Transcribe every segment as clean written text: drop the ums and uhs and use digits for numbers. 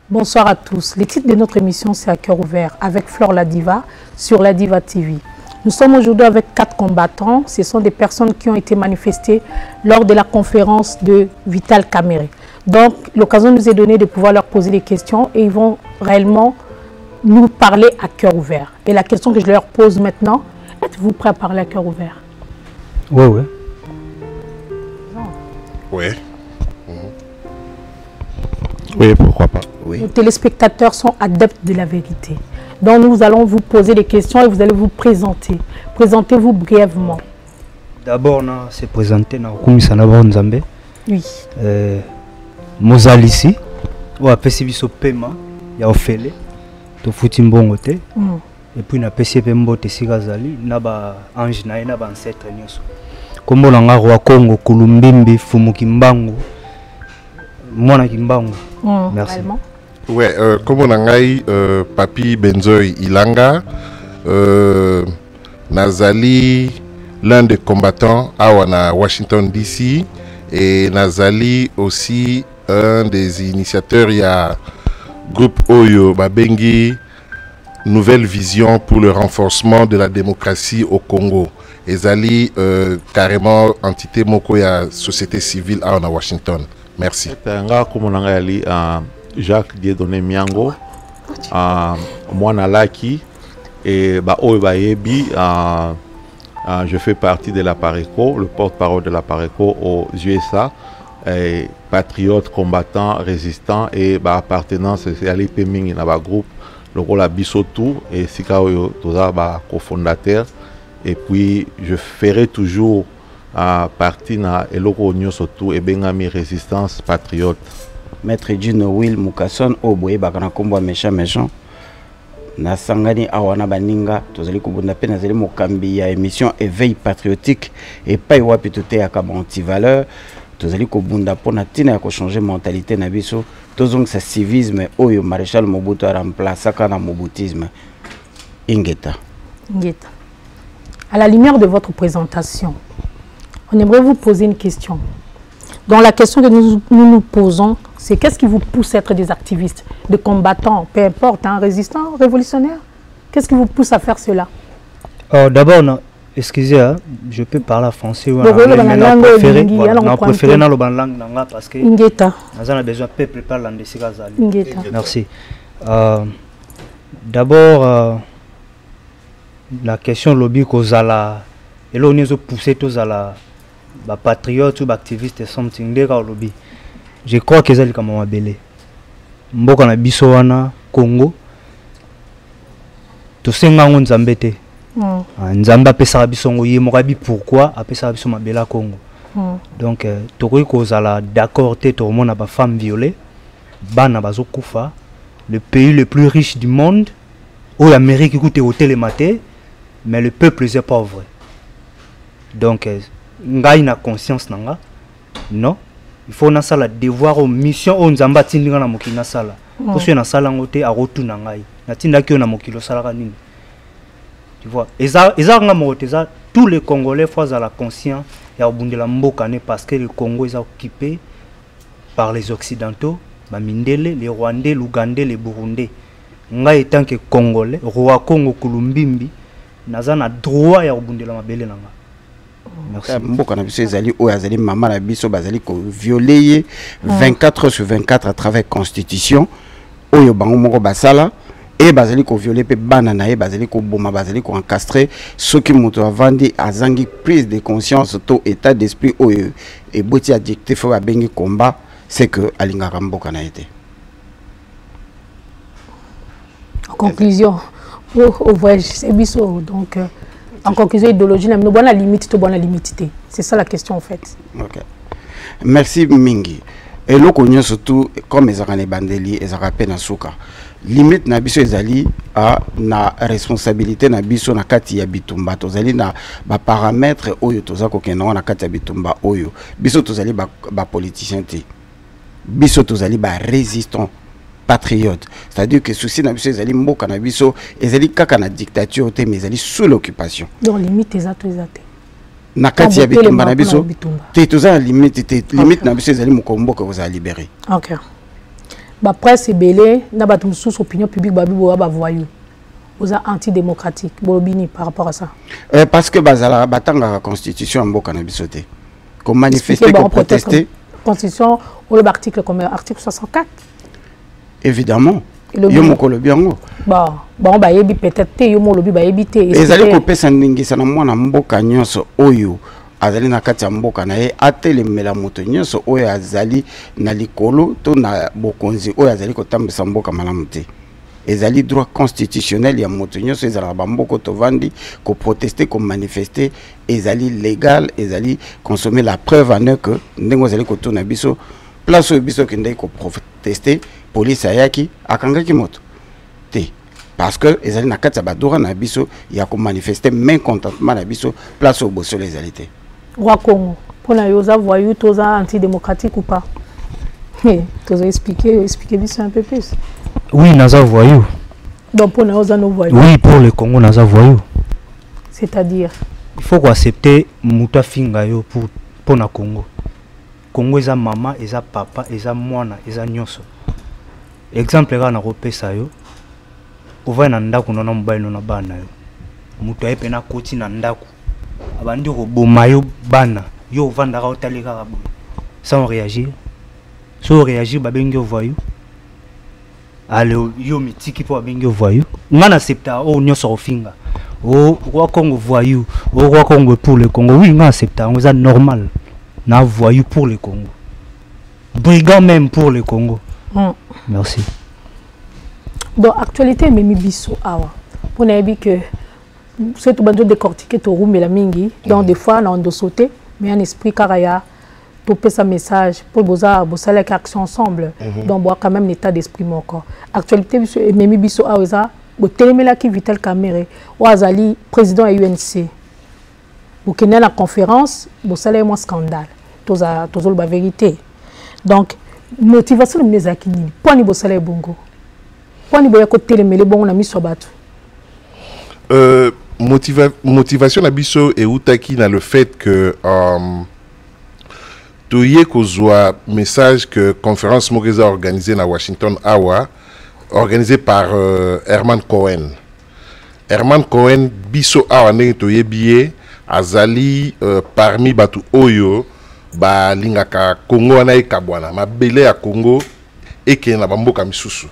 Bonsoir à tous. Le titre de notre émission, c'est À cœur ouvert, avec Flore la Diva, sur la Diva TV. Nous sommes aujourd'hui avec 4 combattants. Ce sont des personnes qui ont été manifestées lors de la conférence de Vital Kamerhe. Donc, l'occasion nous est donnée de pouvoir leur poser des questions et ils vont réellement nous parler à cœur ouvert. Et la question que je leur pose maintenant, êtes-vous prêts à parler à cœur ouvert? Oui, oui. Oui. Oui, pourquoi pas. Oui. Nos téléspectateurs sont adeptes de la vérité. Donc nous allons vous poser des questions et vous allez vous présenter. Présentez-vous brièvement. D'abord, on s'est présenté dans le Nzambe. Oui. Mozalisi, ou à Pessibiso Pema, il y a Ophélie, to Futimbongote, et puis na PCP Mbote Sigazali, naba ange na naba ancêtre nyoso. Comme on a roi Congo, Kulumbimbi, Fumukimbangu, Mwana Kimbangu. Merci. Ouais, comme on a Papi Benzoy Ilanga, Nazali, l'un des combattants à Washington DC, et Nazali aussi un des initiateurs, il y a groupe Oyo Babengi, Nouvelle Vision pour le renforcement de la démocratie au Congo. Et Zali, carrément, entité Moko, ya société civile à Washington. Merci. Jacques Dieudonné Miango, Mwana Laki et Oyo Bayebi. Je fais partie de la Pareco, le porte-parole de la Pareco aux USA. Patriote, combattant, résistant et appartenance à l'IPMing dans le groupe, le rôle à Bissotou et Sika Oyo, cofondateur. Et puis je ferai toujours partie de l'Oko Nyosotou et Bengami Résistance Patriote. Maître Dino Will Mukason Oboye Bakana Kombo méchant. Na sangani awana baninga tozali kubunda pe nazali mokambi ya émission éveil patriotique et pas wapi tote ya kaba anti-valeur tozali kubunda pona tina ya ko changer mentalité na biso tozong sa civisme oyo maréchal Mobutu a remplacé kana mobutisme ingeta. À la lumière de votre présentation, on aimerait vous poser une question. Donc la question que nous posons, c'est qu'est-ce qui vous pousse à être des activistes, des combattants, peu importe, résistants, révolutionnaires? Qu'est-ce qui vous pousse à faire cela? D'abord, excusez, je peux parler français ou anglais, mais on préfère dans le langue parce que nous avons besoin de peuple parler en Merci. D'abord, la question lobby qu'Ozala, et là on est poussé tous à la patriote ou activiste something de lobby. Je crois que c'est comme Mabele. Mboka na biso wana Congo. To senga nzambe te. Nzamba pesa biso ngoye mokabi pourquoi apesa biso mabela Congo. Donc tokoki kozala d'accord te to mona ba femme violée, bana bazo kufa, le pays le plus riche du monde où l'Amérique écoute hôtel et maté, mais le peuple est pauvre. Donc ngai na conscience nanga non il faut na sala devoir aux mission on nzamba tindinga na mokili na sala parce que na sala ngote a rotuna ngai na tinda ki na mokili sala nini tu vois eza nga moteza tous les Congolais fois à la conscience ya obundela mboka ne parce que le Congo est occupé par les occidentaux ba mindele les Rwandais l'Ougandais les Burundais ngai tant que Congolais roi Congo Kulumbimbi naza na droit ya obundela mabele nanga. Merci. Mboka na biso ezali o azali mama na biso bazali ko violer 24 heures sur 24 à travers constitution oyo bango moko basala et bazali ko violer pe bana na e bazali ko boma bazali ko encastrer ceux qui moto avandi azangi prise de conscience to état d'esprit oyo et boti adjectif wa bengi combat c'est que alingaka mboka na été. En conclusion au voyage c'est biso donc en conclusion, idéologie, nous avons la limite, nous avons la limitité. C'est ça la question en fait. Ok. Merci Mingi. Et là, on surtout comme les Arane Bandeli, les Arapes Nasuka. Limite na biso ezali a na responsabilité na biso na kati ya bitumba. Tozali na ba paramètres oyo toza ko kena na kati ya bitumba oyo. Biso tozali ba politicien te. Biso tozali ba résistant. Patriote, c'est-à-dire que souci na biso ezali mboka na biso ezali kaka na dictature te mais ezali sous l'occupation. Donc limite ezate. Na kati ya bitumba na biso te toza limite te limite na biso ezali mukombo que vous a libéré. OK. La presse est belée, n'a pas de sous opinion publique, bah voyou. Vous êtes antidémocratique, bolobini par rapport à ça. Parce que bazala batanga la constitution en boka na bisoté. Comme manifester, comme protester. Constitution ou l'article comme article 64. Évidemment. Yo moko lobi yango. Bon ba yebi peut-être te yo mo lobi ba yebi te. Ezali ko pesa ndingisa na mwana mboka nyonso oyo azali na kati ya mboka na ye atelemela moto nyonso oyo azali na likolo to na bokonzi oyo azali kotambisa mboka malamu te. Ezali droit constitutionnel ya moto nyonso ezala ba mboko to vandi ko protester ko manifester ezali légal ezali consommer la preuve en est que ndengo ezali ko tona biso place oyo biso kende ko protester police ayaki akangaki moto te parce que ezali na kati ya badora na biso ya ko manifester mécontentement na biso place au bosso les alités. Roi Congo, pour na yoza voyou toza antidémocratique ou pas? Toza expliquer biso un peu plus. Oui, naza voyou. Donc pour na yoza no voyou. Oui, pour le Congo naza voyou. C'est-à-dire il faut accepter muta finga yo pour na Congo. Congo eza mama, eza papa, eza mwana, eza nyonso. Exemple là na kopesa yo. Ova na ndako nona mobali nona bana yo. Mutu ayepe na koti na ndako. Abandi roboma yo bana. Yo vandaka otalika kabo. Sans réagir. Sans réagir ba bengi voyou. Allez yo mitiki po bengi voyou. Ngana accepta o nyonso ofinga. O roi Congo voyou. O roi Congo pour le Congo. Oui, ngana accepta, c'est normal. Na voyou pour le Congo. Brigand même pour le Congo. Merci. Donc, actualité, Mimi Bisso, on a dit que c'est tout de décortiquer tout roum et la mingi. Donc, des fois, on a sauté, mais un esprit caraya, topé sa message, pour bosser les actions ensemble. Donc, on a quand même un état d'esprit encore. Actualité, Mimi Bisso, au téléméla qui Vital Kamere, ou Azali, président à UNC. Vous connaissez la conférence, vous savez, moi, scandale. Tout ça, la vérité. Donc, motivation de mes acquis, pour ni bossale bongo. Pour ni boya côté les mêlés bon on a mis sur bateau. Motivation d'abisso et outaki dans le fait que tout y est qu'au message que conférence Mogeza organisée à Washington Awa organisée par Herman Cohen. Herman Cohen biso Awa ne tout y billet azali parmi batu oyo ba lingaka Congo na ekabwana mabele à Congo et qui na bamboka misusu.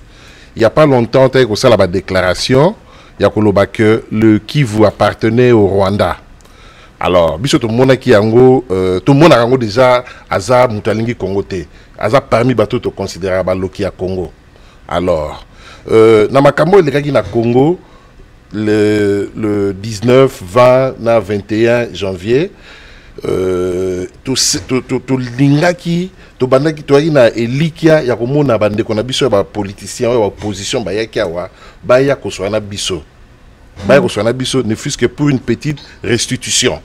Il y a pas longtemps tu as ça la déclaration il y a que le Kivu appartenait au Rwanda. Alors biso tout le monde qui yango tout le monde a yango déjà aza mutalingi Congo te aza parmi bato to considérable loki ya Congo. Alors na makambo le kaki na Congo le 19 20 na 21 janvier to lingaki to bandaki to ina elikia ya komona bande kona biso ba politicien ou opposition ba yaki awa ba ya ko soana biso ba ko soana biso ne fût-ce que pour une petite restitution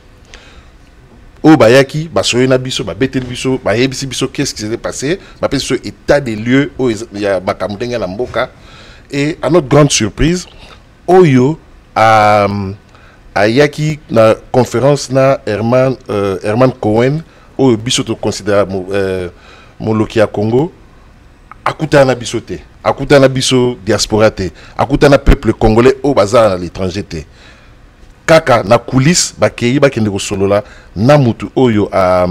o ba yaki ba soena biso ba betel biso ba yebisi biso qu'est-ce qui s'est passé ba pe ce état des lieux o ya makamudenga na mboka. Et à notre grande surprise oyo ayaki na conférence na Herman Cohen au biso to considérable moloki ya Congo akutana biso te akutana biso diaspora te akutana peuple congolais au bazar à l'étranger te kaka na coulisse bakei bakende ko solola na mutu oyo a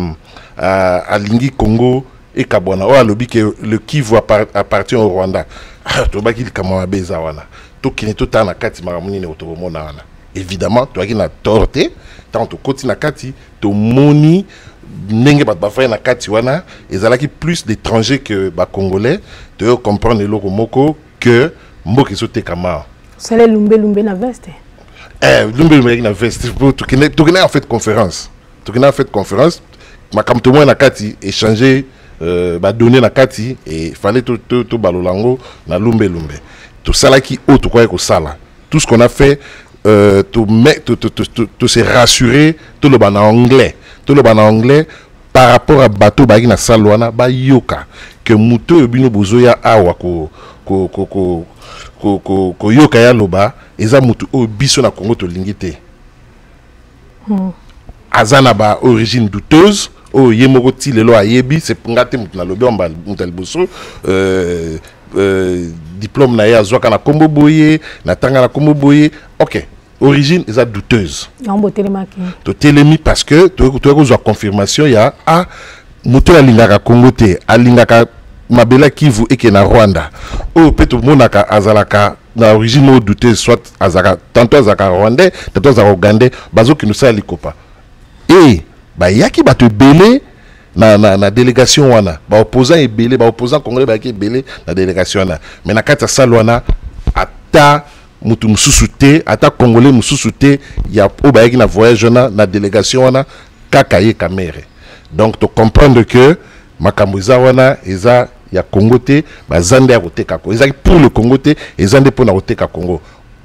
lingi Congo et kabwana o alobi que le Kivu appartient au Rwanda to bakili kama beza wana to kine to tana kati maramuni ne otomona wana. Évidemment, tu as une torte, tant tu continues na kati, tu moni n'engue pas de na kati wana, et plus d'étrangers que ba congolais, tu comprendre le moko que mboki sote kama. C'est le lumbe na veste. Lumbe na veste. Tu connais en fait conférence. Tu connais en fait conférence. Ma comme tout le monde na kati échanger ba donner na kati et fallait tout balolango na lumbe. Tout ça là qui autre quoi que ça là. Tout ce qu'on a fait tout se rassurer tout le ban anglais par rapport à bateau bagi na salwana ba yoka que muto bino bozoya awa ko yoka ya loba eza mutu o biso na Congo to lingité azana ba origine douteuse o yemoko ti lelo ayebi c'est ngate mutu na lobe on ba mutal boso diplôme na ya zwaka na kombo boye na tanga na kombo boye. OK, origine est douteuse. To telemi parce que tu as confirmation ya a muto alingaka Congo te, alingaka mabela Kivu eke na Rwanda. O peto monaka azalaka na origine douteuse, soit azaka tantôt azaka rwandais, tantôt azaka ougandais, bazo ki nous sa likopa. Et ba yaki ba te belé na délégation wana, ba opposant et belé, ba opposant congolais ba ki belé na délégation wana. Mais na kata salwana ata mutu mususu te, ata congolais mususu te, ya o ba yaki na voyage na délégation wana kaka ye kamere. Donc tu comprendre que makambuza wana eza ya Congo te, bazande ya koteka Congo. Eza pour le Congo te, ezande pour na koteka Congo.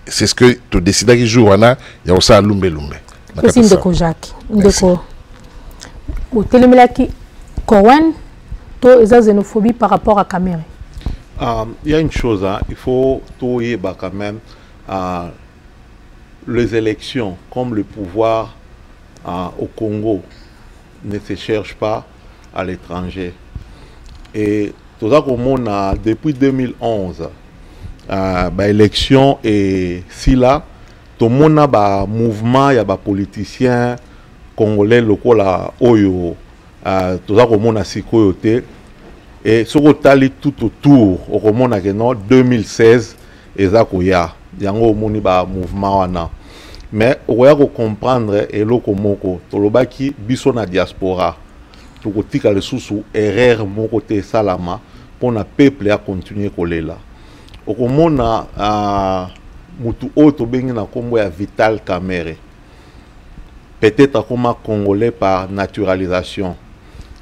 C'est ce que tu décides qui joue wana ya osa lumbe lumbe. Aussi ndeko Jacques, ndeko. Au télémelaki Cohen, to eza xénophobie par rapport à Cameroun. Il y a une chose, hein, il faut tout y quand même les élections comme le pouvoir au Congo ne se cherche pas à l'étranger. Et tout ça comme on a depuis 2011, élection et si là, tout le monde a mouvement, il y a des politiciens congolais locaux là, oyo, tout ça comme on a sikoyoté. Et ce qu'on a tout autour, au monde a 2016, et ça qu'il y a, un mouvement wana. Mais on va comprendre et lo komoko to lobaki biso na diaspora to kotika le susu erreur mon côté salama pour na peuple à continuer kolela okomona mutu oto bengi na kombo ya Vital Kamerhe peut-être comme congolais par naturalisation,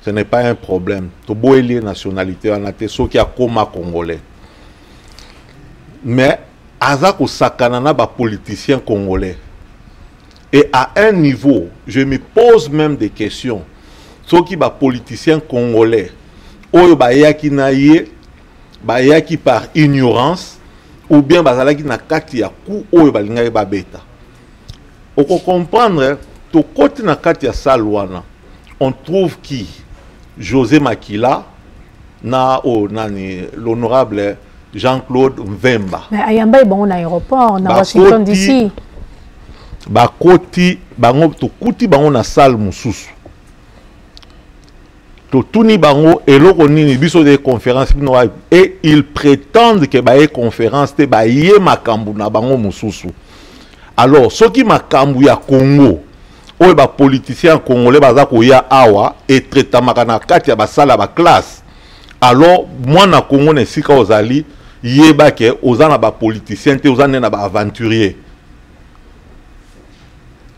ce n'est pas un problème to boeli nationalité on a te so qui a comme congolais, mais azako sakana na ba politicien congolais. Et à un niveau, je me pose même des questions. Ceux qui sont politiciens congolais, ou qui par ignorance, ou bien qui na kati ya ku ou balinga ba beta. On peut comprendre, to côté na kati ya salwana, on trouve qui José Makila na l'honorable Jean-Claude Mvemba. Mais ayamba est bon aéroport, on a Washington DC. Bakoti bango to kuti bango na salle mususu to tuni bango eloko nini biso de conférence et ils prétendent que ba conférence te ba yé makambu na bango mususu. Alors ceux qui makambu ya Congo o ba politicien congolais baza ko ya awa et traitement na kati ya ba sala ba classe, alors moi na Congo ne sika ozali yeba ke ozana ba politicien te ozana na ba aventurier.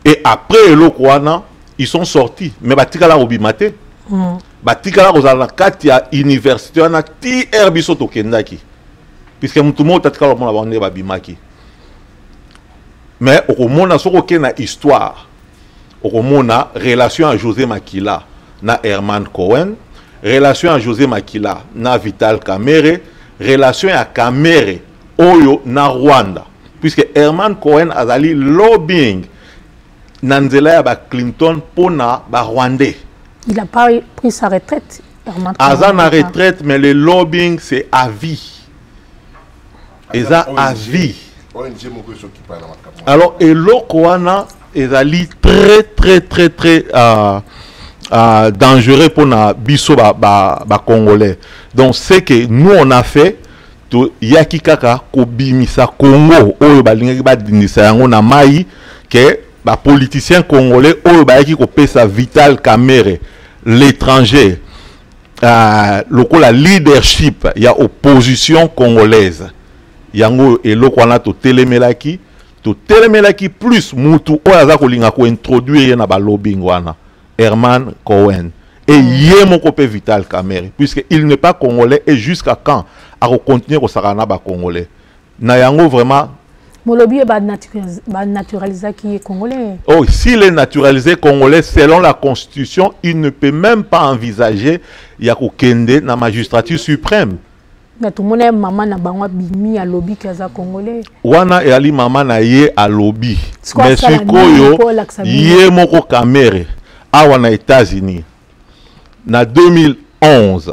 Et après le Kouana, ils sont sortis. Mais batikala obimate. Batikala ozala katia université ana ti herbiso to kendaki. Puisque mutumo tatikala mona bande babimaki. Mais okomona soko kena histoire. Okomona relation à José Makila na Herman Cohen, relation à José Makila na Vital Kamerhe, relation à Kamerhe oyo na Rwanda. Puisque Herman Cohen azali lobbying Nanzela ya ba Clinton pona ba Rwandais. Il n'a pas pris sa retraite. Azan a retraite, mais le lobbying c'est à vie. Et ça à vie. Alors et l'Okoana est très dangereux pour na biso ba Congolais. Donc c'est que nous on a fait to yaki kaka ko bimisa Congo oyo balinga ba dinisa yango na mai que les politiciens congolais qui ont sa Vital Kamerhe, l'étranger, la leadership, il y a opposition congolaise. Il y a to télémelaki plus mutu oyaza kolinga ko introduire na ba lobbying wana Herman Cohen et yemoko pe Vital Kamerhe puisque il n'est pas congolais et jusqu'à quand à continuer ko sakana ba congolais. Na yango vraiment Molobi est naturalisé qui est congolais. Oh, s'il est naturalisé congolais, selon la Constitution, il ne peut même pas envisager Yakokende dans la magistrature suprême. Mais tout le monde est maman na bangwa bimi à lobby qui est congolais. Wana et ali maman na ye à lobby. Mais ce koyo ye moko Kamerhe awa na États-Unis. Na 2011,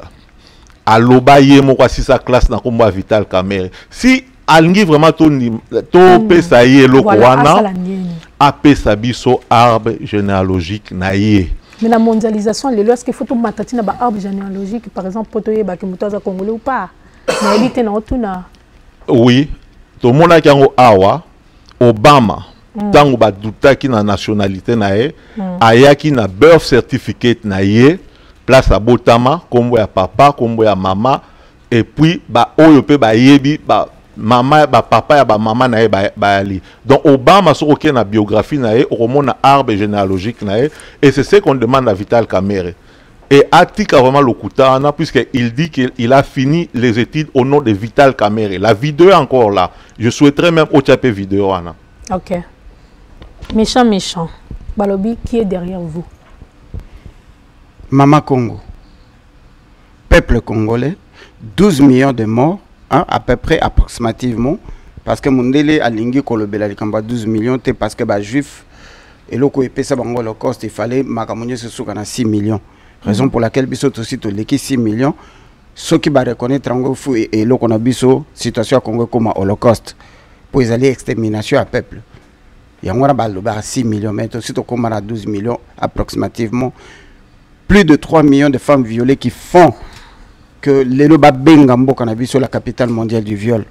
aloba ye moko si sa classe na kombo Vital Kamerhe si alingi vraiment to pesa ye eloko wana apesa biso arbre généalogique na ye. Mais la mondialisation, est-ce qu'il faut tout matati na ba arbre généalogique par exemple pour te ba ki mutaza congolais ou pas? Na elite na otuna. Oui, to mona kango awa Obama tango ba dutaki na nationalité na ye ayaki na birth certificate na ye place à botama kombo ya papa kombo ya mama et puis ba oyo pe ba yebi ba mama ba papa ya ba mama na ye ba ali. Donc Obama so ok na biographie na ye na arbre généalogique na ye et c'est ce qu'on demande à Vital Kamerhe. Et Atika vraiment le Koutana puisqu'il dit qu'il a fini les études au nom de Vital Kamerhe. La vidéo est encore là. Je souhaiterais même ochaper vidéo Anna. OK. Méchant. Balobi, qui est derrière vous? Mama Congo. Peuple congolais, 12 millions de morts, hein, à peu près approximativement, parce que Mundele a lingi kolobela likamba 12 millions, parce que les juifs, et loko epesa bango holocauste, il fallait makamonye se soukana 6 millions. Raison pour laquelle biso aussi to leki 6 millions, ceux qui va reconnaître en fou et loko na biso situation à Congo comme holocauste, pour les aller extermination à peuple. Il y a 6 millions, mais aussi to comme à 12 millions approximativement. Plus de 3 millions de femmes violées qui font que l'Eloba Bengambo Cannabis la capitale mondiale du viol.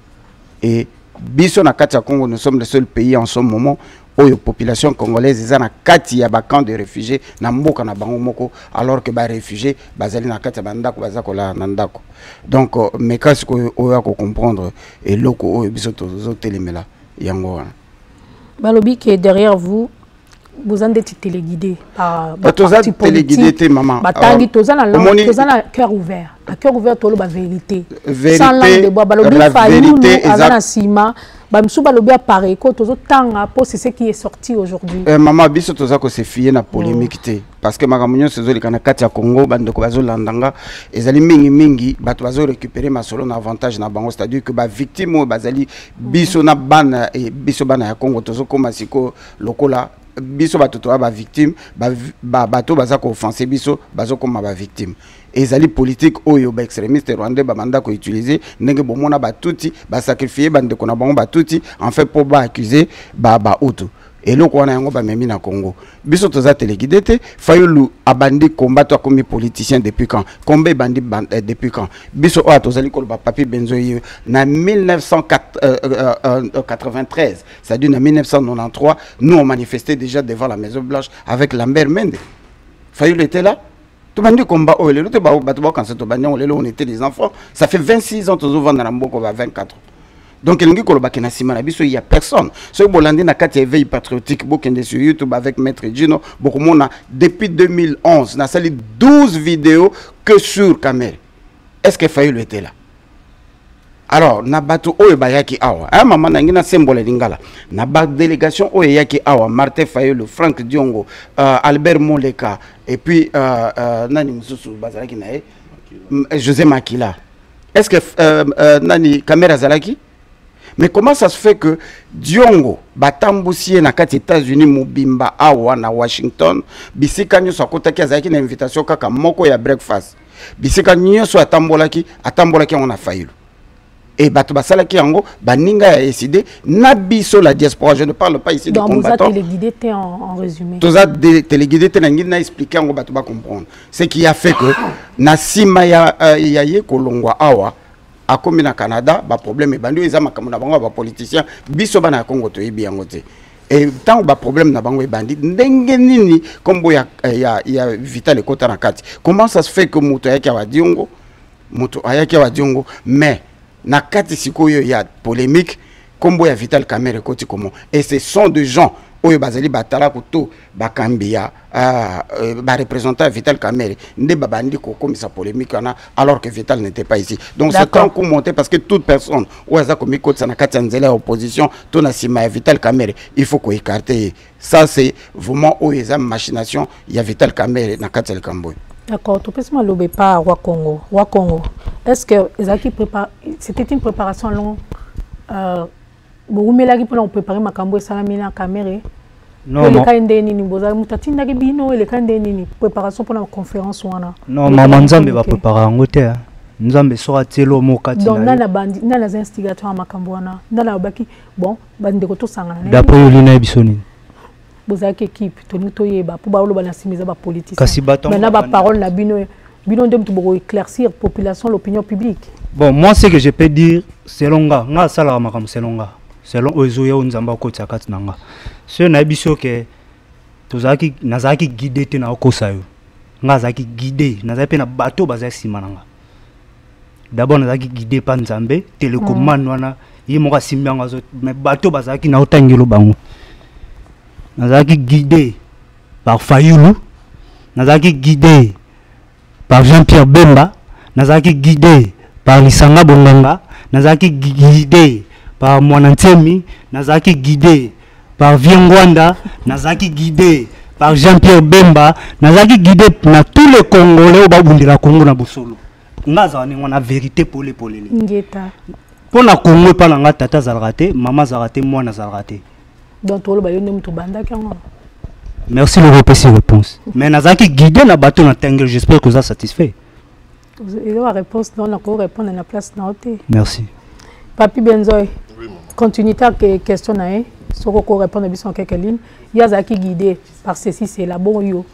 Et Biso na Katia Congo, nous sommes le seul pays en ce moment où la population congolaise est na Katia camp de réfugiés na mboka na bango moko alors que ba réfugiés bazali na Katia bandako bazako la nandako. Donc mais quand ce qu'on a comprendre et loko biso to telemela yango. Balobi qui est derrière vous. Vous êtes téléguidé par parti politique. Maman. Batangi toza na cœur ouvert. À cœur ouvert tolo ba vérité. Sans langue de bois. Balobi vérité azana sima. Bamsou balobi pareil ko tozo tanga pour c'est ce qui est sorti aujourd'hui. Maman biso toza ko se fier na polémique té parce que makamunyo sezo likana kati ya Congo bande ko bazo landanga ezali mingi bato bazo récupérer masolo na avantage na bango, c'est-à-dire que ba victime bazali biso na bana et biso bana ya Congo tozo koma siko lokola biso batoto ba victime bato bazako offenser biso bazo koma ba victime ezali politique oyo ba extrémiste rwandais ba manda ko utiliser ndenge bomona batuti ba sacrifier bande ko na bango batuti en fait pour ba accuser ba auto et loko wana yango ba memi na Congo biso toza téléguidé Fayulu abandi combattre comme politicien depuis quand combat bandi depuis quand biso o tozali ko ba papi benzoyi na 1993 c'est-à-dire en 1993 nous on manifestait déjà devant la Maison Blanche avec Lambert Mende. Fayulu était là. Tout le monde combat oh le on était des enfants, ça fait 26 ans tous vendre dans Mboko 24. Donc il y a personne. Ce Bolandi na kati éveil patriotique bokende sur YouTube avec Maître Gino bokomona depuis 2011 na sali 12 vidéos que sur caméra. Est-ce que Fayulu était là? Alors na bato oyo bayaki awa maman nangina symbole lingala na ba délégation oyo yaki awa Martin Fayulu, Franck Diongo, Albert Moleka et puis nani mususu bazalaki na José Makila. Est-ce que nani caméra zalaki? Mais comment ça se fait que Diongo batambusie na kati États-Unis mobimba awa na Washington bisika nyoso akotaki azalaki na invitation kaka moko ya breakfast bisika nyoso atambolaki on a Fayulu et bato basalaki yango baninga ya décidé na biso la diaspora, je ne parle pas ici de combattants. Donc vous êtes téléguidé en résumé. Vous êtes téléguidé na expliquer yango bato ba comprendre ce qui a fait que na sima ya ye kolongwa awa a komi na Canada ba problème bandi eza makambo na bango ba politiciens biso bana Congo to yebi yango te. Et tant ba problème na bango bandi ndenge nini kombo ya Vital Kota na kati. Comment ça se fait que moto ayaki wa Diongo mais na kati sikoyo ya polémique kombo ya Vital Kamerhe koti comment et ce sont des gens oyo bazali batala kuto bakambia ba représentant Vital Kamerhe nde babandi ko komisa polémique alors que Vital n'était pas ici. Donc c'est temps qu'on monter parce que toute personne ou aza komi koti na kati nzela opposition to na sima ya Vital Kamerhe il faut ko écarter ça. C'est vraiment oyo eza machination ya Vital Kamerhe na kati ya Kamboy. D'accord, tu peux me le pas Roi Congo. Est-ce que c'était une préparation longue? Vous me pour préparer ma cambo et salamina caméra. Non, non. Non, maman Nzambe va préparer en côté. nzambe sora telo mokati donc nana bandi nana instigateur à makambwana nana baki bon bande ko to sangana d'après Yolina Bisoni bozaki équipe toni to yeba pour ba lo bana simiza ba politique mais na ba parole na bino ndem to boko éclaircir population l'opinion publique. Bon, moi ce que je peux dire selon nga sala makam selon ozo ya nzamba ko tsakati nanga ce na biso ke tozaki nazaki guider te na okosa yo nga zaki guider nazaki na bateau bazaki simananga d'abord nazaki guider pa nzambe télécommande wana yi moka simbianga zo mais bateau bazaki na otangelo bango nazaki guider par Fayulu nazaki guider par Jean-Pierre Bemba nazaki guidé par Lisanga Bonganga nazaki guidé par Mwanantemi nazaki guidé par Viengwanda nazaki guidé par Jean-Pierre Bemba nazaki guidé na tous les Congolais au babundira Congo na bosolo ngaza ni ngona vérité pour les ngeta pour na Congo pa nga tata zalraté maman zalraté moi na zalraté donc to lo ba yone mutu banda kango. Merci le repérer réponse. Mais nazaki guidé na bateau na Tengel, j'espère que vous êtes satisfait. Il y a une réponse, non, on peut répondre à la place notée. Merci. Papi Benzoy, continuité à question na e, so ko répondre biso en quelques lignes. Il y a zaki guidé par ceci c'est la bon yo.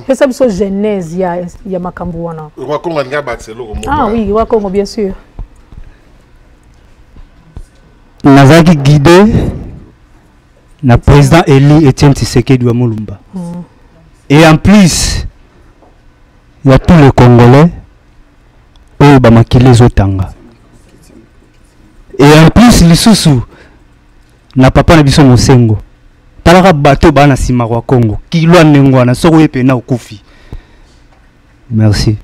C'est ça biso genèse ya makambo wana. Wakongo nga batselo ko mo. Ah oui, Wakongo bien sûr. Nazaki guidé le président Eli Etienne Tshisekedi wa Mulumba. Et en plus, il y a tous les Congolais où bamakile zotanga. Et en plus, lisusu na papa na biso Mosengo. Talaka bateau bana sima wa Congo. Kilwa nengwana soko yepe na okufi. Merci.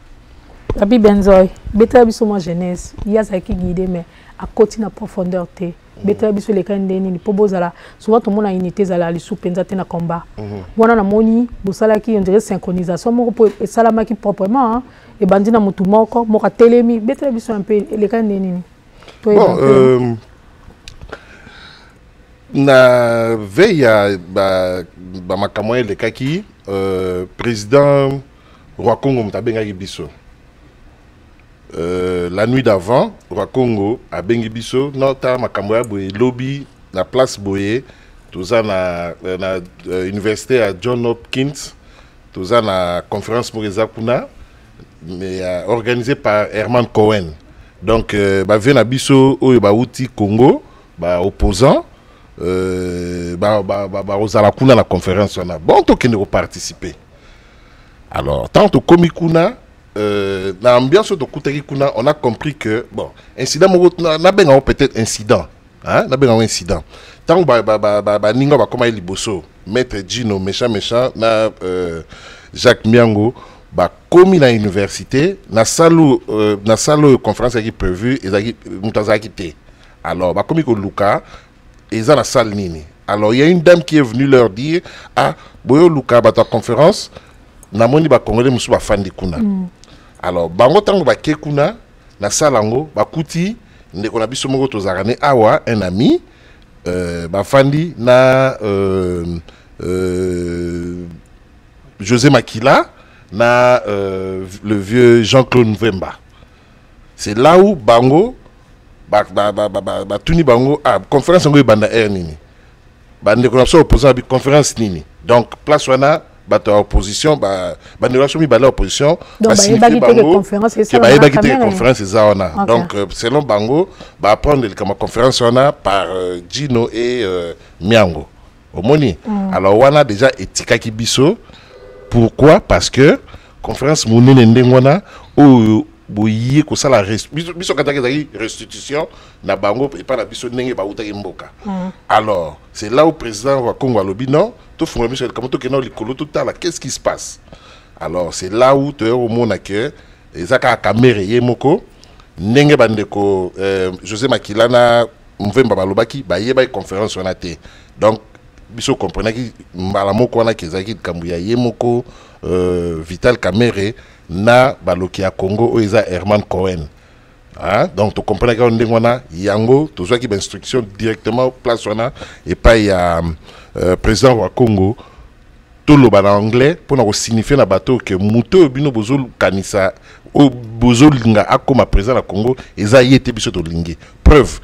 Papi Benzoy, beta biso ma jeunesse, il y a ça qui guide mais à côté na profondeur té. Beta biso les kandeni ni pobozala souvent tout le monde a unité zala li soupenza te na combat wana na moni bosala ki on dirait synchronisation moko po salama ki proprement et bandina mutu moko moka telemi beta biso un peu les kandeni ni bon na veya ba makamwa le kaki président Roi Congo mtabenga biso. La nuit d'avant, Roi Congo a bengi biso nota makamboya boye lobby na place boye toza na université à John Hopkins toza na conférence Moreza kuna mais organisée par Herman Cohen. Donc ba vena biso oyo ba uti Congo ba opposant ba ozala kuna na conférence wana bon to kende ko participer. Alors tant to komi kuna l'ambiance de Kouteri Kuna, on a compris que, bon, incident, n'a pas peut-être incident, hein, n'a pas incident. Tant que Ninga va comme il bosso, maître Gino, méchant, na Jacques Miango, commis à l'université, na salle conférence qui est prévue, et Moutazaki té. Alors, comme il Luka, ils ont la salle nini. Alors, il y a une dame qui est venue leur dire, ah, boyo Luka, ta conférence, na moni ba Congolais musu ba fandi kuna. Alors, bango tango ba kekuna na salango ba kuti ndeko na biso moko tozarane awa un ami ba fandi na José Makila na le vieux Jean-Claude Mvemba. C'est là où bango ba tuni bango conférence ngo banda air nini. Ba ndeko na biso opposant bi conférence nini. Donc place wana bata opposition négociation mi bala opposition donc conférence eza donc selon bango ba prendre comme conférence wana par Gino et Miango omoni alors wana déjà etikaki biso pourquoi parce que conférence monene ndengwana o boyi ko sala biso kataki zaki restitution na bango et pas na biso ndenge ba utaki mboka. Alors c'est là où président wa Congo alobi non tout fond Michel comme tout keno likolo tout là qu'est-ce qui se passe. Alors c'est là où tu au mona que ezaka kamere yemoko ndenge bandeko José Makilana Mvemba balobaki ba yeba conférence wana te. Donc biso comprenait ki mbala moko wana kezaki kambuya yemoko Vital Kamere na baloki ya Congo oeza Herman Cohen. Hein? Donc tu comprends que on a yango tu vois qui instruction directement place wana et pas il y a président wa Congo tout le en anglais pour nous signifier na bateau que muto bino bozol kanisa au bozo linga akoma président la Congo eza yete biso to lingi preuve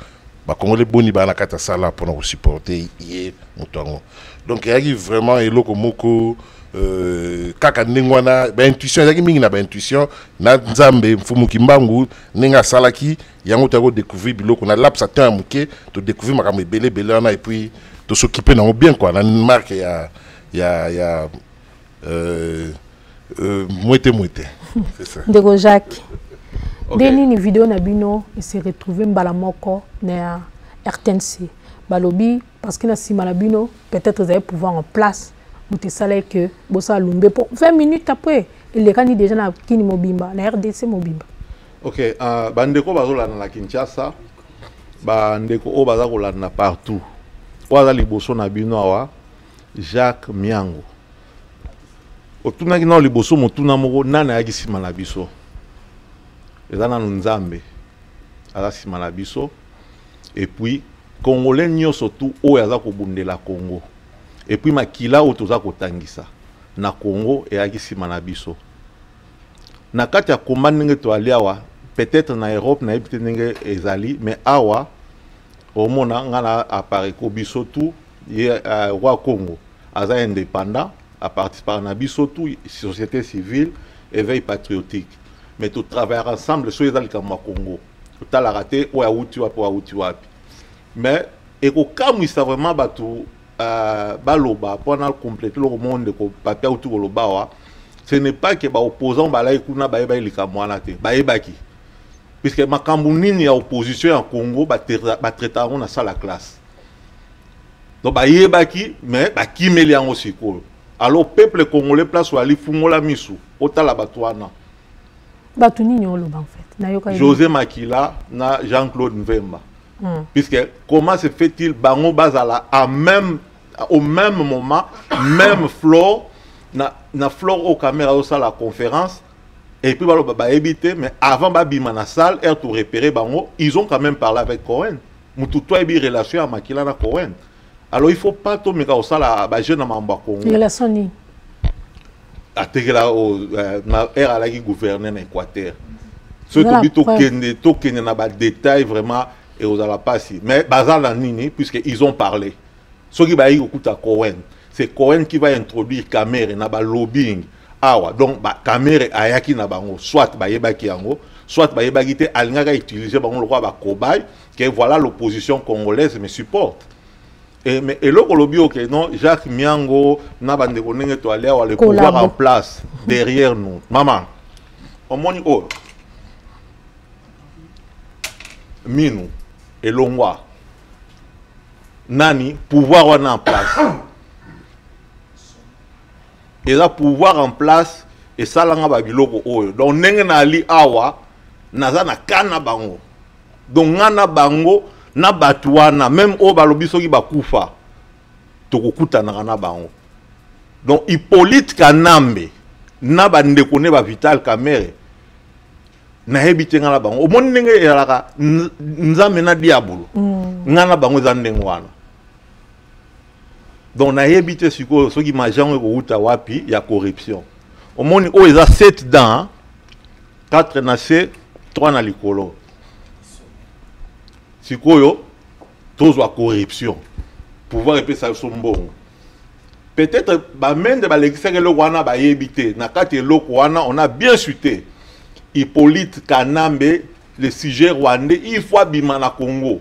ba Congolais boni ba na kata sala pour supporter yé mutango. Donc il y a vraiment eloko moko kaka ndengwana ba intuition ezaki mingi na ba intuition na nzambe mfumu kimbangu ninga salaki yango tako découvrir biloko na lapsa temps muke to découvrir makambo ebele belé na et puis to s'occuper na bien quoi na marque ya mouette c'est ça. Ndeko Jacques. Deni ni vidéo na bino et se retrouver mbala moko na RTNC balobi parce que na sima na bino peut-être vous allez pouvoir en place muté sala que bossa lumbe pour 20 minutes après il est candi déjà na kini mobimba na RDC mobimba. OK, bandeko bazolana na Kinshasa, bandeko o bazakolana partout. Oza liboso na bino awa Jacques Miango. Otunaki na liboso motuna moko nana yaki sima na biso. Ezana nzambe ala sima na biso et puis Congolais nyonso tout oyo aza kobundela Congo. Et puis makila o toza kotangisa na Congo e yaki sima na biso. Na kati ya komba ndenge to ali awa peut-être na Europe na ebite ndenge ezali mais awa omona ngana appareil ko biso tout ye roi Congo aza indépendant à participer na biso tout société civile éveil patriotique mais tout travailler ensemble sur les alliés Congo tout la raté ou auti wapi mais et ko kamwisa vraiment batu baloba pour compléter le monde ko papier autour koloba wa ce n'est pas que ba opposant ba la ikuna ba eba likamwana te ba ebaki puisque makambu nini ya opposition en Congo ba traiter on a ça la classe donc ba ebaki mais ba kimeli yango siko alors peuple congolais place wa li fungola misu otala batwana batu nini oloba en fait na yoka José Makila na Jean-Claude Mvemba puisque comment se fait-il bango bazala au même moment même floor na floor au caméra au salle la conférence et puis ba éviter mais avant ba bima na salle et tout repérer bango ils ont quand même parlé avec Cohen mututo ebi relation à Makila na Cohen alors il faut pas tout mais au salle ba jeune na mamba Congo relation ni atekela au na era la qui gouverner na Équateur ce to kende na ba détail vraiment et aux la passer mais bazala nini puisque ils ont parlé ce qui va y okuta Cohen c'est Cohen qui va introduire caméra na ba lobbying awa donc ba caméra ayaki na bango soit ba yebaki yango soit ba yebaki te alingaka utiliser bango le roi ba cobaye que voilà l'opposition congolaise me supporte et mais eloko lobi OK non Jacques Miango na bande konenge to aller le pouvoir en place derrière nous maman on moni oh minu elongwa nani pouvoir en place et là pouvoir en place et ça langa ba biloko oyo donc ndenge na ali awa naza na kana bango donc ngana bango na batuana même o balobi soki bakufa tokokuta na bango donc Hippolyte Kanambe na bandeko ne ba Vital Kamerhe na hebite ngala bango o moni ndenge elaka nzambe na diabolo ngana bango za ndenge wana donc na hebite siko soki majango ko uta wapi ya corruption au moni o eza 7 dents 4 na C 3 na likolo sikoyo tozwa corruption pouvoir epesa sombongo peut-être ba mende ba lekiseke lo wana ba yebite na kati eloko wana on a bien suité Hippolyte Kanambe le sujet rwandais il faut bima na Congo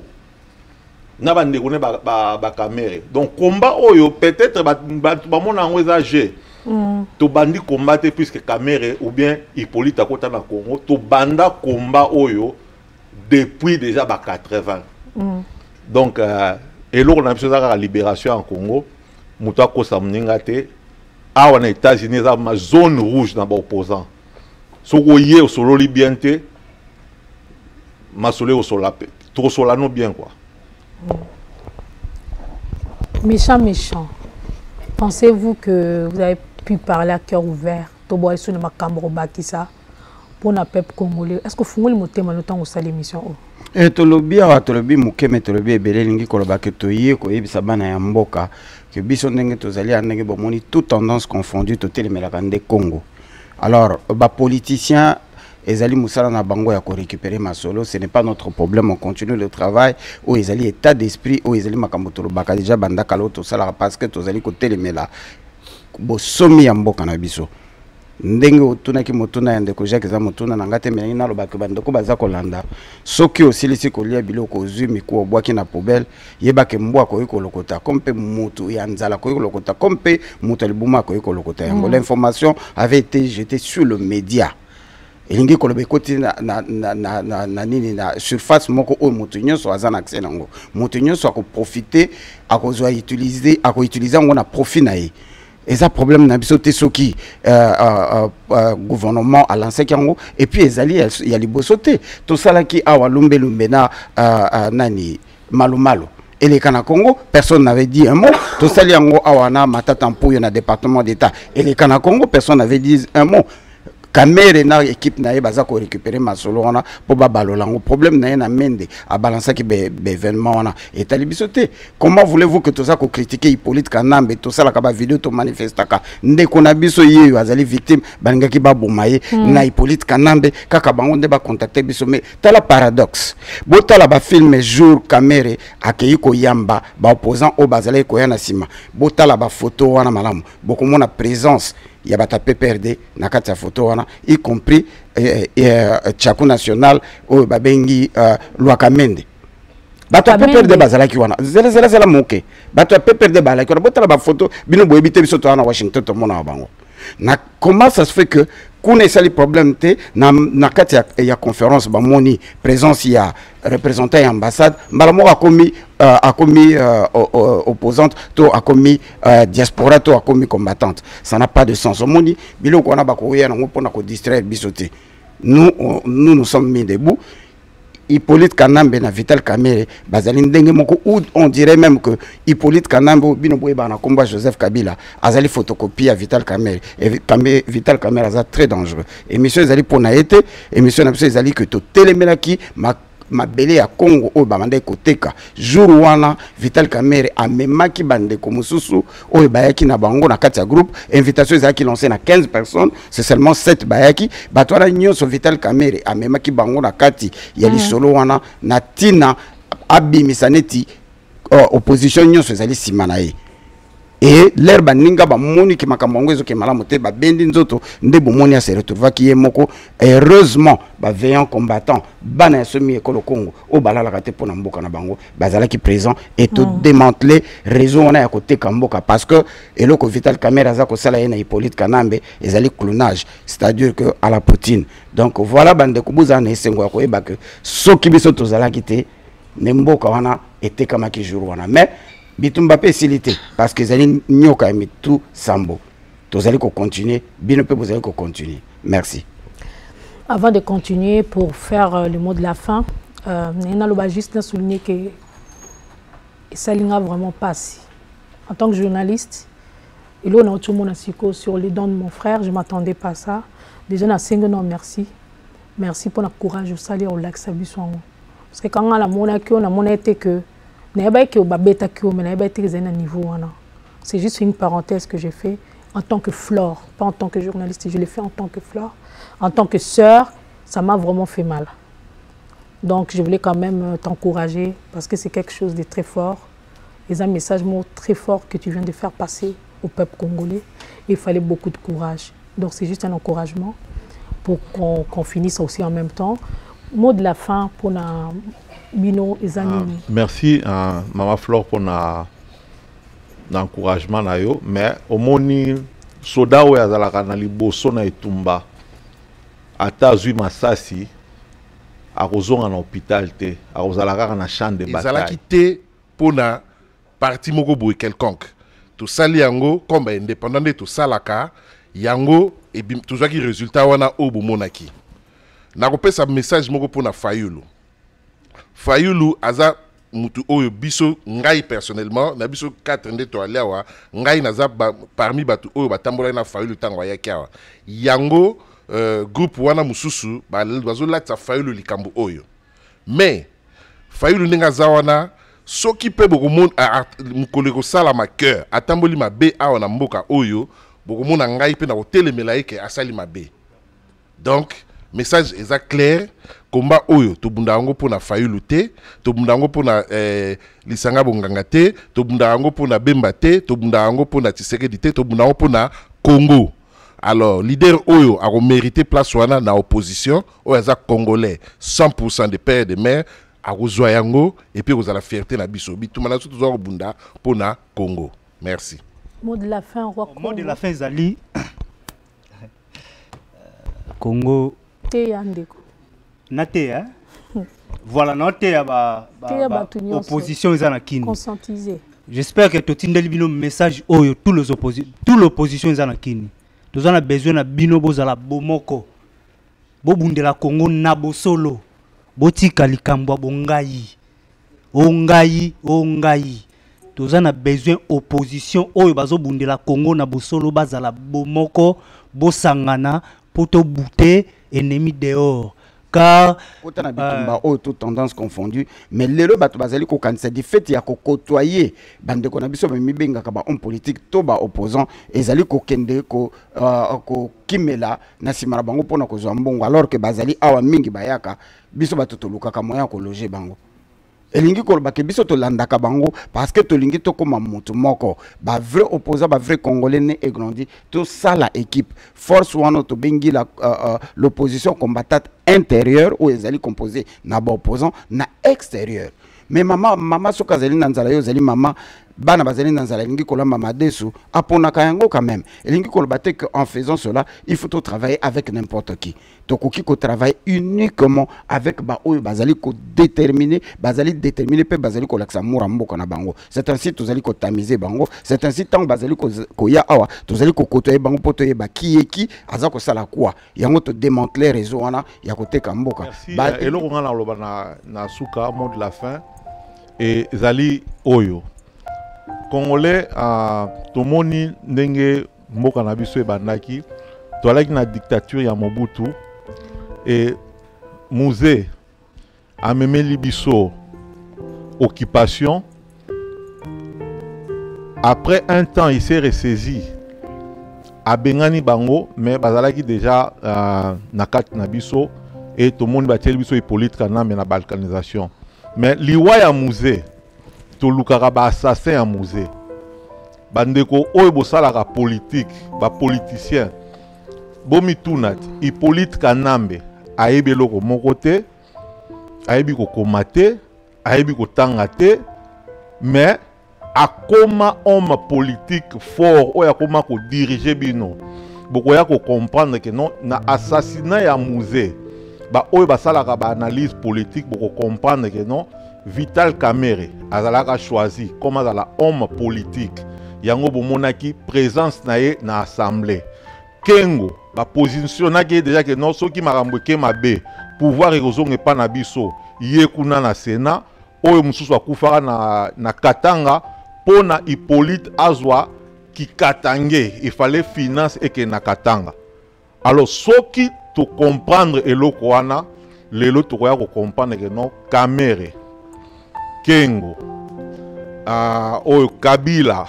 na bande kone ba caméra donc combat oyo peut-être ba mona ngo exagé to bandi combattre puisque caméra ou bien Hippolyte akota na Congo to banda combat oyo depuis déjà ba 80 donc eloko na biso za libération en Congo muto akosa mninga te awa na États-Unis za ma zone rouge na ba opposant soko yé au solo bien te masolé au solape trop solano bien quoi. Méchant. Pensez-vous que vous avez pu parler à cœur ouvert Toboy sur ma caméra qui ça pour na peuple congolais? Est-ce que vous voulez me temps au salle émission? Et tolobi awa tolobi mukeme tolobi ebele lingi koloba ke toye ko yebisa bana ya mboka que biso ndenge tozali ndenge bomoni toute tendance confondue to telemelaka nde Congo. Alors ba politicien ezali musala na bango ya ko récupérer ma solo, ce n'est pas notre problème, on continue le travail ou ezali état d'esprit ou ezali makambo to baka déjà banda kalo to sala parce que tozali ko telemela bo somi ya mboka na biso ndenge otuna ki motuna yande ko Jacques za motuna na ngate mengi na lobaka bandeko baza kolanda soki osilisi kolia biloko ozumi ko obwaki na poubelle yebake mbwa ko yiko lokota kompe mutu ya nzala ko yiko lokota kompe mutu libuma ko yiko lokota yango. L'information avait été jetée sur le média elingi kolobe koti na nini na surface moko o mutu nyonso azana accès nango mutu nyonso ako profiter akozwa utiliser ngo na profit na ye. Et ça problème na biso te soki gouvernement a lancé kango et puis ezali il y a liboso te to sala ki awa lumbe na nani malu et les Kana Congo personne n'avait dit un mot to sali yango awa na matata mpuyo na département d'état et les Kana Congo personne n'avait dit un mot. Kamere na équipe na baza ko récupérer ma solo wana po ba balolango problème na mende a balancer ki be événement wana et talibisoté. Comment voulez-vous que tout ça ko critiquer Hippolyte Kanambe tout ça la ka ba vidéo to manifestaka nde ko na biso yeyo azali victime balinga ki ba bomaye na Hippolyte Kanambe kaka bango nde ba contacter biso mais tala paradoxe botala ba film jour Kamere akei ko yamba ba opposant o bazali ko yana sima botala ba photo wana malamu boko mona présence il y a bata PPRD na kati ya photo wana y compris Tchakou national o babengi Lwakamende bato PPRD bazalaki wana zela moke bato PPRD balaki wana botala ba photo bino boyebite biso to wana Washington to mona bango na comment ça se fait que kuna sali problème te na kati ya conférence ba moni présence ya représentant ya ambassade mbala moko akomi opposante to akomi diaspora to akomi combattante. Ça n'a pas de sens. Moni biloko wana ba ko yana ngopona ko distraire bisoté. Nous sommes mis debout. Hippolyte Kanambe na Vital Kamerhe bazali ndenge moko ou on dirait même que Hippolyte Kanambe bino boye bana combat Joseph Kabila azali photocopie à Vital Kamerhe et Vital Kamerhe azali très dangereux et monsieur ezali pona été et monsieur na biso ezali que to telemelaki ma belé à Congo o bamande koteka jour wana Vital Kamerhe amemaki bande ko mususu o bayaki na bango na kati ya groupe invitation ezaki lancé na 15 personnes c'est seulement 7 bayaki batwala nyonso Vital Kamerhe amemaki bango na kati ya lisolo wana na tina abimisaneti opposition nyonso ezali simanaye et l'herbe ninga ba moni ki makambo ezo ke malamu te ba bendi nzoto nde bomoni a se retrouva ki yemoko heureusement ba veillant combattant bana semi ekolo Congo o balala kate pona mboka na bango bazala ki présent et tout démanteler réseau on a à côté kamboka parce que eloko Vital Kamerhe aza ko sala na Hippolyte Kanambe ezali clonage c'est-à-dire que à la Poutine. Donc voilà bande ko buza na esengo ko eba que soki biso tozala kite ne mboka wana était kama ki jour wana mais bitumba pe silité parce que zali nyoka mi tout sambo tozali ko continuer bino pe vous allez ko continuer. Merci. Avant de continuer pour faire le mot de la fin Nena Loba juste souligner que ça n'a vraiment pas si en tant que journaliste et là on a tout le monde sur les dents de mon frère je m'attendais pas à ça déjà na non merci pour le courage au salir au lac Sabisson parce que quand on a la monarchie on a monnaie que c'est juste une parenthèse que j'ai fait en tant que Flore, pas en tant que journaliste. Je l'ai fait en tant que Flore, en tant que sœur, ça m'a vraiment fait mal. Donc je voulais quand même t'encourager parce que c'est quelque chose de très fort. C'est un message très fort que tu viens de faire passer au peuple congolais. Il fallait beaucoup de courage. Donc c'est juste un encouragement pour qu'on finisse aussi en même temps. Mot de la fin pour la... Bino et Zanini. Merci Maman Flore pour l'encouragement mais au moni soda ou azalaka na liboso na etumba ata zui masasi akozonga na hôpital te akozalaka na champ de bataille ezalaki te pona parti moko boye quelconque to sali yango comme indépendant de to salaka yango et tozwaki résultat wana o bomonaki na kopesa message moko pona Fayulu aza mutu oyo biso ngai personnellement na biso 4 nde to aliawa ngai naza parmi batu oyo batambola na Fayulu tango ya kiawa yango groupe wana mususu bazo latsa Fayulu likambo oyo mais Fayulu ninga zawana soki pe bokomon mukoleko sala ma cœur atamboli mabe awa na mboka oyo bokomona ngai pe na hotel melaike asali mabe donc message est clair. Combat oyo to bundango pour na fayulu te, to bundango pour na lisanga bonganga te, to bundango pour na bemba te, to bundango pour na Tshisekedi te, to bundango pour na Congo. Alors leader oyo a mérité place wana na opposition, oyo congolais 100% de père et de mère a yango et puis vous la fierté na biso. Bitumana tout zo bunda pour na Congo. Merci. Mot de la fin roi Congo. Mot de la fin Zali Congo te yandeko. Nate, hein? Voilà, note opposition est conscientisé. J'espère que tout le message oyo tout l'opposition est en kini. Nous avons besoin de bino bozala bomoko. Bobundela Congo na bosolo. Botika likambo bongai. Ongai. Nous avons besoin opposition oyo bazo bundela Congo na bosolo bazala bomoko bosangana poto bouter ennemi dehors. Car toute tendance confondue, mais les bateaux bazali ko kanisa di fait ya ko côtoyer bande ko na biso mi benga ka ba homme politique to ba opposant ezali ko kende ko kimela na simara bango pona ko zwa mbongo alors que bazali awa mingi bayaka biso bato to luka ka moya ko loger bango. Elingi ko ba ke biso to landaka bango parce que to lingi to koma mutu moko ba vrai opposant ba vrai congolais né et grandi to ça la équipe force one to bengi la l'opposition combattante intérieure ou ezali composé na ba opposant na extérieur. Mais mama soka zali nanzala yo zali mama bana bazali nanzala lingi ko lamba madesu apona kayango quand même. Elingi ko batte que en faisant cela il faut travailler avec n'importe qui. Tokoki ko travaille uniquement avec ba oyo bazali ko déterminer pe bazali ko laksa murambo kana bango. C'est ainsi tozali ko tamiser bango, c'est ainsi tant bazali ko ya awa tozali ko kotoyer bango poto yeba ki azako sala quoi. Yango to démanteler réseau wana ya ko teka mboka. Merci. Et lo ngana loba na suka mot de la fin et zali oyo Congolais tomoni ndenge mboka na biso ebandaki toalaki na dictature ya Mobutu et musée amemeli biso occupation. Après un temps il s'est ressaisi à Bengani Bango mais bazalaki déjà na kati na biso et tout le monde bateli biso Hippolyte Kana mais na balkanisation mais liwa ya musée to lukaka ba assassin ya musée bandeko oyo bosalaka politique ba politicien bomi tunati Hippolyte Kanambe ayebi eloko moko te ayebi kokoma te ayebi kotanga te mais akoma homme politique fort oyo akoma kodiriger bino bokoya comprendre que non na assassinat ya musée ba oyo basalaka ba analyse politique boko comprendre que non Vital Kamerhe azalaka choisi comme azala homme politique yango bomonaki présence naye na assemblée Kengo ba positionnaki déjà que non soki makambo ke mabe pouvoir ekozonga pa na biso ye kuna na Sénat oyo mususu akufaka na Katanga pona Hippolyte azwa ki katange il fallait finance et que na Katanga. Alors soki to comprendre eloko wana lelo to koya ko comprendre que non Kamerhe Kengo oyo Kabila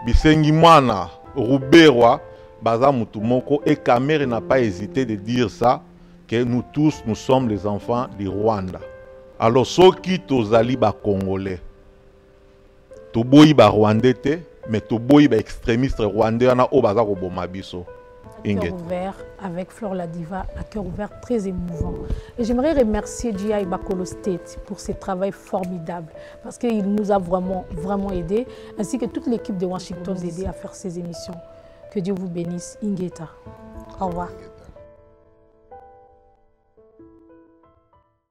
Bisengi Mwana Ruberwa baza mutu moko et Kamerhe n'a pas hésité de dire ça que nous tous nous sommes les enfants du Rwanda. Alors soki tozali ba Congolais toboyi ba Rwandais te mais toboyi ba extrémiste Rwandais na o baza ko boma biso. Cœur ouvert avec Flore la Diva, à cœur ouvert très émouvant. Et j'aimerais remercier G.I. Bakolo State pour ce travail formidable parce qu'il nous a vraiment aidés, ainsi que toute l'équipe de Washington d'aider à faire ces émissions. Que Dieu vous bénisse. Ingeta. Au revoir.